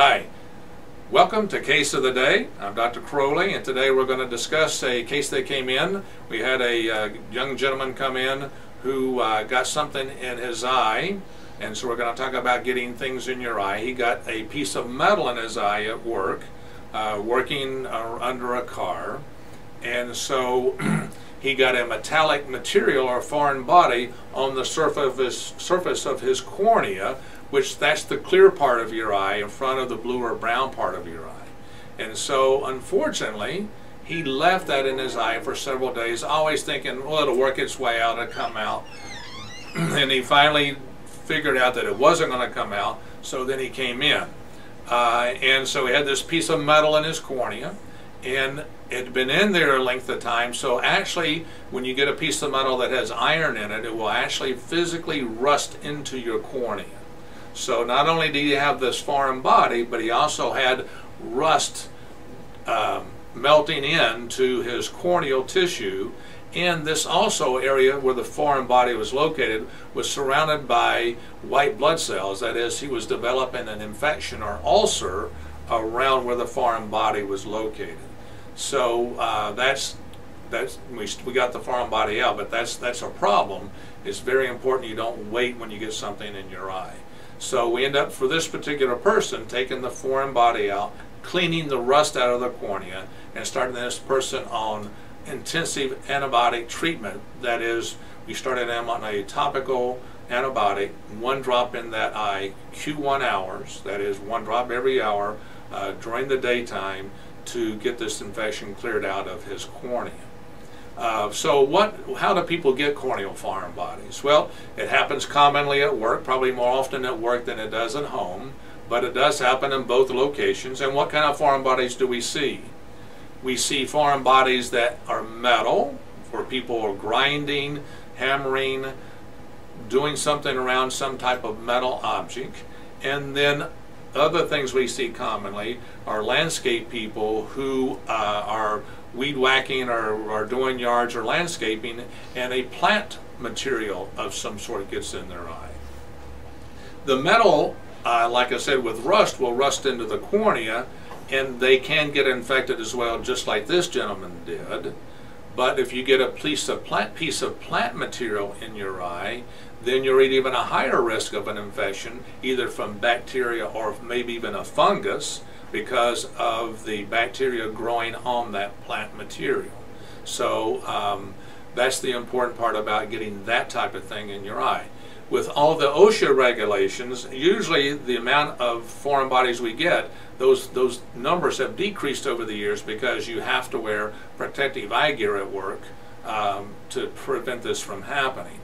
Hi, welcome to Case of the Day. I'm Dr. Croley, and today we're going to discuss a case that came in. We had a young gentleman come in who got something in his eye, and so we're going to talk about getting things in your eye. He got a piece of metal in his eye at work, working under a car, and so he got a metallic material or foreign body on the surface of his cornea, which that's the clear part of your eye in front of the blue or brown part of your eye. And so unfortunately he left that in his eye for several days, always thinking, well, it'll work its way out, it'll come out. And he finally figured out that it wasn't going to come out, so then he came in. And so he had this piece of metal in his cornea, and it had been in there a length of time. So actually, when you get a piece of metal that has iron in it, it will actually physically rust into your cornea. So not only did he have this foreign body, but he also had rust melting into his corneal tissue. And this also area where the foreign body was located was surrounded by white blood cells. That is, he was developing an infection or ulcer around where the foreign body was located. So we got the foreign body out, but that's a problem. It's very important you don't wait when you get something in your eye. So we end up, for this particular person, taking the foreign body out, cleaning the rust out of the cornea, and starting this person on intensive antibiotic treatment. That is, we started him on a topical antibiotic, 1 drop in that eye, Q1 hours, that is 1 drop every hour during the daytime, to get this infection cleared out of his cornea. So how do people get corneal foreign bodies? Well, it happens commonly at work, probably more often at work than it does at home, but it does happen in both locations. And what kind of foreign bodies do we see? We see foreign bodies that are metal, where people are grinding, hammering, doing something around some type of metal object. And then other things we see commonly are landscape people who are weed whacking or doing yards or landscaping, and a plant material of some sort gets in their eye. The metal, like I said, with rust, will rust into the cornea, and they can get infected as well, just like this gentleman did. But if you get a piece of plant material in your eye, then you're at even a higher risk of an infection, either from bacteria or maybe even a fungus, because of the bacteria growing on that plant material. So that's the important part about getting that type of thing in your eye. With all the OSHA regulations, usually the amount of foreign bodies we get, those numbers have decreased over the years, because you have to wear protective eye gear at work to prevent this from happening.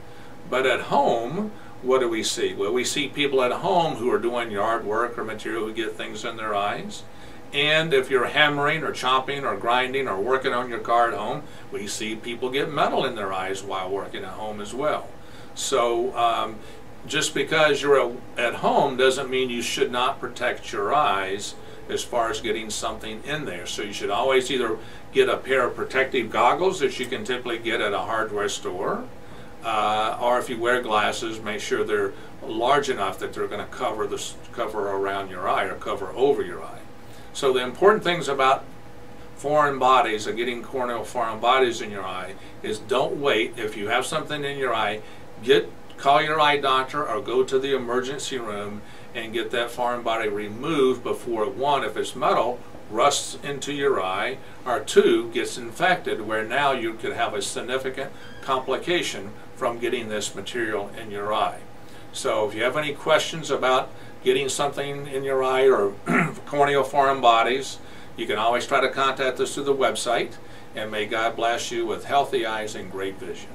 But at home, what do we see? Well, we see people at home who are doing yard work or material who get things in their eyes. And if you're hammering or chopping or grinding or working on your car at home, we see people get metal in their eyes while working at home as well. So just because you're at home doesn't mean you should not protect your eyes as far as getting something in there. So you should always either get a pair of protective goggles that you can typically get at a hardware store, or if you wear glasses, make sure they're large enough that they're going to cover around your eye or cover over your eye. So the important things about foreign bodies or getting corneal foreign bodies in your eye is don't wait. If you have something in your eye, call your eye doctor or go to the emergency room and get that foreign body removed before, 1, if it's metal, rusts into your eye, or 2, gets infected, where now you could have a significant complication from getting this material in your eye. So if you have any questions about getting something in your eye or corneal foreign bodies, you can always try to contact us through the website, and may God bless you with healthy eyes and great vision.